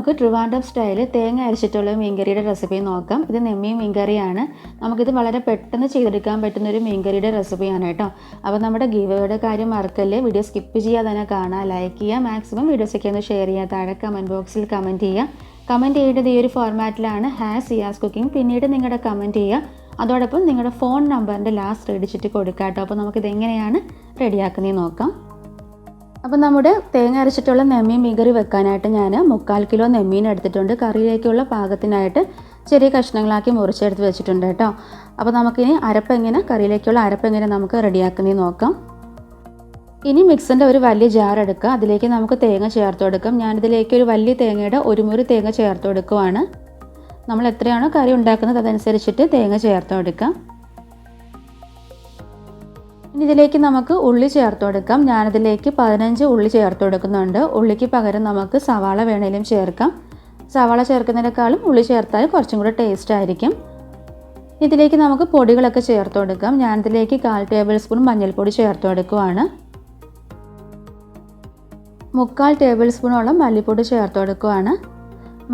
നമുക്ക് ട്രിവാൻഡ്രം സ്റ്റൈൽ തേങ്ങ അരച്ചിട്ടുള്ള മീൻകറിയുടെ റെസിപ്പി നോക്കാം. ഇത് നെമ്മീൻ മീൻകറിയാണ്. നമുക്കിത് വളരെ പെട്ടെന്ന് ചെയ്തെടുക്കാൻ പറ്റുന്ന ഒരു മീൻകറിയുടെ റെസിപ്പിയാണ് കേട്ടോ. അപ്പോൾ നമ്മുടെ ഗീവയുടെ കാര്യം മറക്കല്ലേ, വീഡിയോ സ്കിപ്പ് ചെയ്യാതെ തന്നെ കാണാം, ലൈക്ക് ചെയ്യുക, മാക്സിമം വീഡിയോസൊക്കെ ഒന്ന് ഷെയർ ചെയ്യുക, താഴെ കമൻറ്റ് ബോക്സിൽ കമൻറ്റ് ചെയ്യുക. കമൻറ്റ് ചെയ്യേണ്ടത് ഈ ഒരു ഫോർമാറ്റിലാണ്, #സിയാസ് കുക്കിംഗ്. പിന്നീട് നിങ്ങളുടെ കമൻറ്റ് ചെയ്യുക, അതോടൊപ്പം നിങ്ങളുടെ ഫോൺ നമ്പറിൻ്റെ ലാസ്റ്റ് ഡിജിറ്റ് കൊടുക്കുക കേട്ടോ. അപ്പോൾ നമുക്കിത് എങ്ങനെയാണ് റെഡിയാക്കുന്നതെന്ന് നോക്കാം. അപ്പോൾ നമ്മുടെ തേങ്ങ അരച്ചിട്ടുള്ള നെമ്മീൻ മീൻകറി വെക്കാനായിട്ട് ഞാൻ 3/4 കിലോ നെമ്മീൻ എടുത്തിട്ടുണ്ട്. കറിയിലേക്കുള്ള പാകത്തിനായിട്ട് ചെറിയ കഷ്ണങ്ങളാക്കി മുറിച്ചെടുത്ത് വെച്ചിട്ടുണ്ട് കേട്ടോ. അപ്പോൾ നമുക്കിനി കറിയിലേക്കുള്ള അരപ്പെങ്ങനെ നമുക്ക് റെഡിയാക്കുന്നതെന്ന് നോക്കാം. ഇനി മിക്സിൻ്റെ ഒരു വലിയ ജാർ എടുക്കുക, അതിലേക്ക് നമുക്ക് തേങ്ങ ചേർത്ത് കൊടുക്കാം. ഞാനിതിലേക്ക് ഒരു വലിയ തേങ്ങയുടെ 1 മുറി തേങ്ങ ചേർത്ത് കൊടുക്കുവാണ്. നമ്മൾ എത്രയാണോ കറി ഉണ്ടാക്കുന്നത് അതനുസരിച്ചിട്ട് തേങ്ങ ചേർത്ത് കൊടുക്കാം. ഇനി ഇതിലേക്ക് നമുക്ക് ഉള്ളി ചേർത്ത് കൊടുക്കാം. ഞാനിതിലേക്ക് 15 ഉള്ളി ചേർത്ത് കൊടുക്കുന്നുണ്ട്. ഉള്ളിക്ക് പകരം നമുക്ക് സവാള വേണേലും ചേർക്കാം. സവാള ചേർക്കുന്നതിനേക്കാളും ഉള്ളി ചേർത്താൽ കുറച്ചും കൂടെ ടേസ്റ്റ് ആയിരിക്കും. ഇതിലേക്ക് നമുക്ക് പൊടികളൊക്കെ ചേർത്ത് കൊടുക്കാം. ഞാനിതിലേക്ക് 1/4 ടേബിൾ സ്പൂൺ മഞ്ഞൾപ്പൊടി ചേർത്ത് കൊടുക്കുവാണ്. 3/4 ടേബിൾ സ്പൂണോളം മല്ലിപ്പൊടി ചേർത്ത് കൊടുക്കുവാണ്.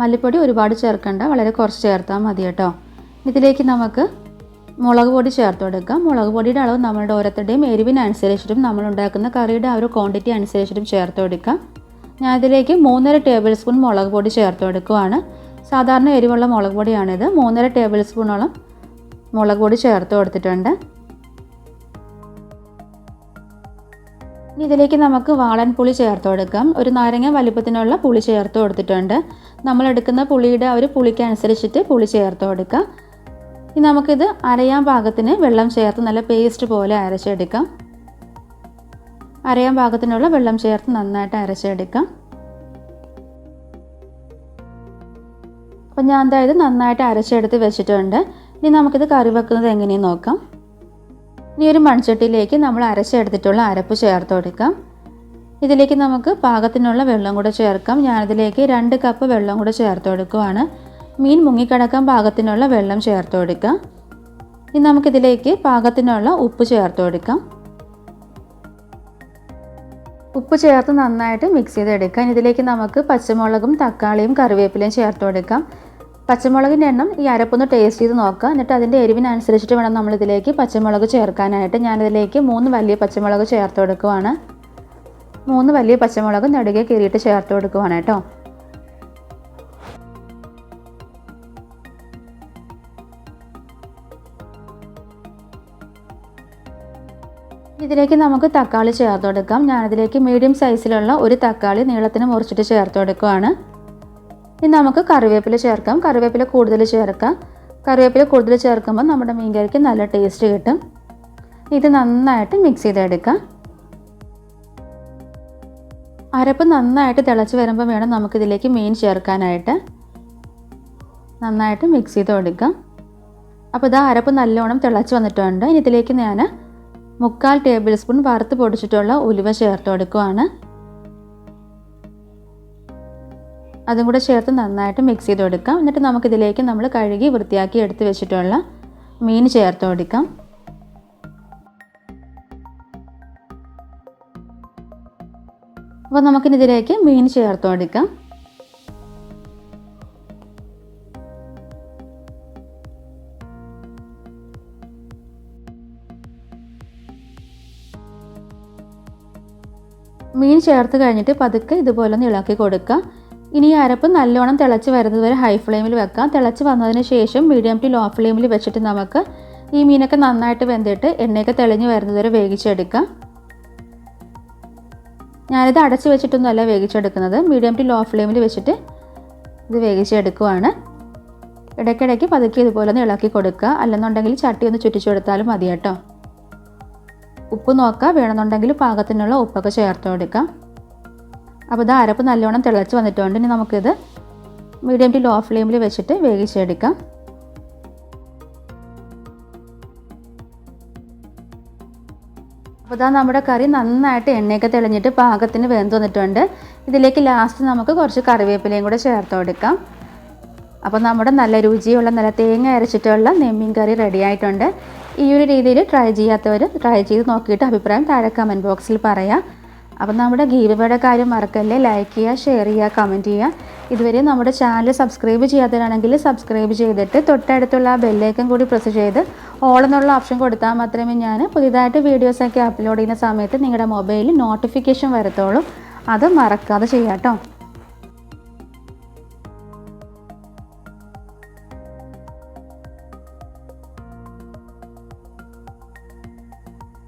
മല്ലിപ്പൊടി ഒരുപാട് ചേർക്കണ്ട, വളരെ കുറച്ച് ചേർത്താൽ മതി കേട്ടോ. ഇതിലേക്ക് നമുക്ക് മുളക് പൊടി ചേർത്ത് കൊടുക്കാം. മുളക് പൊടിയുടെ അളവ് നമ്മളുടെ ഓരോരുത്തരുടെയും എരിവിനനുസരിച്ചിട്ടും നമ്മൾ ഉണ്ടാക്കുന്ന കറിയുടെ ആ ഒരു ക്വാണ്ടിറ്റി അനുസരിച്ചിട്ടും ചേർത്ത് കൊടുക്കാം. ഞാൻ ഇതിലേക്ക് 3.5 ടേബിൾ സ്പൂൺ മുളക് പൊടി ചേർത്ത് കൊടുക്കുവാണ്. സാധാരണ എരിവുള്ള മുളക് പൊടിയാണിത്. 3.5 ടേബിൾ സ്പൂണോളം മുളക് പൊടി ചേർത്ത് കൊടുത്തിട്ടുണ്ട്. ഇനി ഇതിലേക്ക് നമുക്ക് വാളൻ പുളി ചേർത്ത് കൊടുക്കാം. ഒരു നാരങ്ങ വലിപ്പത്തിനുള്ള പുളി ചേർത്ത് കൊടുത്തിട്ടുണ്ട്. നമ്മൾ എടുക്കുന്ന പുളിയുടെ ആ ഒരു പുളിക്ക് അനുസരിച്ചിട്ട് പുളി ചേർത്ത് കൊടുക്കാം. ഇനി നമുക്കിത് അരയാൻ പാകത്തിന് വെള്ളം ചേർത്ത് നല്ല പേസ്റ്റ് പോലെ അരച്ചെടുക്കാം. അരയാൻ പാകത്തിനുള്ള വെള്ളം ചേർത്ത് നന്നായിട്ട് അരച്ചെടുക്കാം. അപ്പം ഞാൻ അതായത് നന്നായിട്ട് അരച്ചെടുത്ത് വെച്ചിട്ടുണ്ട്. ഇനി നമുക്കിത് കറി വെക്കുന്നത് എങ്ങനെയെന്ന് നോക്കാം. ഇനി ഒരു മൺചട്ടിയിലേക്ക് നമ്മൾ അരച്ചെടുത്തിട്ടുള്ള അരപ്പ് ചേർത്ത് കൊടുക്കാം. ഇതിലേക്ക് നമുക്ക് പാകത്തിനുള്ള വെള്ളം കൂടെ ചേർക്കാം. ഞാനിതിലേക്ക് 2 കപ്പ് വെള്ളം കൂടെ ചേർത്ത് കൊടുക്കുവാണ്. മീൻ മുങ്ങിക്കിടക്കാൻ പാകത്തിനുള്ള വെള്ളം ചേർത്ത് കൊടുക്കാം. ഇനി നമുക്കിതിലേക്ക് പാകത്തിനുള്ള ഉപ്പ് ചേർത്ത് കൊടുക്കാം. ഉപ്പ് ചേർത്ത് നന്നായിട്ട് മിക്സ് ചെയ്തെടുക്കാം. ഇതിലേക്ക് നമുക്ക് പച്ചമുളകും തക്കാളിയും കറിവേപ്പിലയും ചേർത്ത് കൊടുക്കാം. പച്ചമുളകിൻ്റെ എണ്ണം ഈ അരപ്പൊന്ന് ടേസ്റ്റ് ചെയ്ത് നോക്കുക. എന്നിട്ട് അതിൻ്റെ എരിവിനനുസരിച്ചിട്ട് വേണം നമ്മളിതിലേക്ക് പച്ചമുളക് ചേർക്കാനായിട്ട്. ഞാനിതിലേക്ക് 3 വലിയ പച്ചമുളക് ചേർത്ത് കൊടുക്കുവാണ്. 3 വലിയ പച്ചമുളക് നെടുകെ കീറിയിട്ട് ചേർത്ത് കൊടുക്കുവാണ് കേട്ടോ. ഇതിലേക്ക് നമുക്ക് തക്കാളി ചേർത്ത് കൊടുക്കാം. ഞാനിതിലേക്ക് മീഡിയം സൈസിലുള്ള ഒരു തക്കാളി നീളത്തിന് മുറിച്ചിട്ട് ചേർത്ത് കൊടുക്കുവാണ്. ഇനി നമുക്ക് കറിവേപ്പില ചേർക്കാം. കറിവേപ്പില കൂടുതൽ ചേർക്കാം. കറിവേപ്പില കൂടുതൽ ചേർക്കുമ്പോൾ നമ്മുടെ മീൻകറിക്ക് നല്ല ടേസ്റ്റ് കിട്ടും. ഇത് നന്നായിട്ട് മിക്സ് ചെയ്തെടുക്കാം. അരപ്പ് നന്നായിട്ട് തിളച്ച് വരുമ്പോൾ വേണം നമുക്കിതിലേക്ക് മീൻ ചേർക്കാനായിട്ട്. നന്നായിട്ട് മിക്സ് ചെയ്ത് കൊടുക്കാം. അപ്പോൾ ഇതാ അരപ്പ് നല്ലോണം തിളച്ച് വന്നിട്ടുണ്ട്. ഇനി ഇതിലേക്ക് ഞാൻ 3/4 ടേബിൾ സ്പൂൺ വറുത്ത് പൊടിച്ചിട്ടുള്ള ഉലുവ ചേർത്ത് കൊടുക്കുവാണ്. അതും കൂടെ ചേർത്ത് നന്നായിട്ട് മിക്സ് ചെയ്ത് കൊടുക്കാം. എന്നിട്ട് നമുക്കിതിലേക്ക് നമ്മൾ കഴുകി വൃത്തിയാക്കി എടുത്ത് വെച്ചിട്ടുള്ള മീൻ ചേർത്ത് കൊടുക്കാം. അപ്പോൾ നമുക്കിതിലേക്ക് മീൻ ചേർത്ത് കൊടുക്കാം. മീൻ ചേർത്ത് കഴിഞ്ഞിട്ട് പതുക്കെ ഇതുപോലെ ഒന്ന് ഇളക്കി കൊടുക്കുക. ഇനി ഈ അരപ്പ് നല്ലോണം തിളച്ച് വരുന്നത് വരെ ഹൈ ഫ്ലെയിമിൽ വെക്കാം. തിളച്ച് വന്നതിന് ശേഷം മീഡിയം ടു ലോ ഫ്ലെയിമിൽ വെച്ചിട്ട് നമുക്ക് ഈ മീനൊക്കെ നന്നായിട്ട് വെന്തിട്ട് എണ്ണയൊക്കെ തെളിഞ്ഞ് വരുന്നത് വരെ വേവിച്ചെടുക്കാം. ഞാനിത് അടച്ച് വെച്ചിട്ടൊന്നുമല്ല വേവിച്ചെടുക്കുന്നത്, മീഡിയം ടു ലോ ഫ്ലെയിമിൽ വെച്ചിട്ട് ഇത് വേവിച്ചെടുക്കുവാണ്. ഇടയ്ക്കിടയ്ക്ക് പതുക്കെ ഇതുപോലെ ഒന്ന് ഇളക്കി കൊടുക്കുക. അല്ലെന്നുണ്ടെങ്കിൽ ചട്ടി ഒന്ന് ചുറ്റിച്ചു കൊടുത്താലും മതി കേട്ടോ. ഉപ്പ് നോക്കുക, വേണമെന്നുണ്ടെങ്കിൽ പാകത്തിനുള്ള ഉപ്പൊക്കെ ചേർത്ത് കൊടുക്കാം. അപ്പോൾ ഇത് അരപ്പ് നല്ലോണം തിളച്ച് വന്നിട്ടുണ്ട്. ഇനി നമുക്കിത് മീഡിയം ടു ലോ ഫ്ലെയിമിൽ വെച്ചിട്ട് വേവിച്ചെടുക്കാം. അപ്പോൾ ഇതാ നമ്മുടെ കറി നന്നായിട്ട് എണ്ണയൊക്കെ തെളിഞ്ഞിട്ട് പാകത്തിന് വെന്ത് വന്നിട്ടുണ്ട്. ഇതിലേക്ക് ലാസ്റ്റ് നമുക്ക് കുറച്ച് കറിവേപ്പിലയും കൂടെ ചേർത്ത് കൊടുക്കാം. അപ്പോൾ നമ്മുടെ നല്ല രുചിയുള്ള നല്ല തേങ്ങ അരച്ചിട്ടുള്ള നെമ്മീൻ കറി റെഡി ആയിട്ടുണ്ട്. ഈ ഒരു രീതിയിൽ ട്രൈ ചെയ്യാത്തവർ ട്രൈ ചെയ്ത് നോക്കിയിട്ട് അഭിപ്രായം താഴെ കമൻറ്റ് ബോക്സിൽ പറയാം. അപ്പോൾ നമ്മുടെ ഗീവയുടെ കാര്യം മറക്കല്ലേ, ലൈക്ക് ചെയ്യുക, ഷെയർ ചെയ്യുക, കമൻറ്റ് ചെയ്യുക. ഇതുവരെ നമ്മുടെ ചാനൽ സബ്സ്ക്രൈബ് ചെയ്യാത്തവരാണെങ്കിൽ സബ്സ്ക്രൈബ് ചെയ്തിട്ട് തൊട്ടടുത്തുള്ള ആ ബെല്ലൈക്കൺ കൂടി പ്രസ് ചെയ്ത് ഓൾ എന്നുള്ള ഓപ്ഷൻ കൊടുത്താൽ മാത്രമേ ഞാൻ പുതിയതായിട്ട് വീഡിയോസൊക്കെ അപ്ലോഡ് ചെയ്യുന്ന സമയത്ത് നിങ്ങളുടെ മൊബൈലിൽ നോട്ടിഫിക്കേഷൻ വരത്തുള്ളൂ. അത് മറക്കാതെ ചെയ്യാം കേട്ടോ.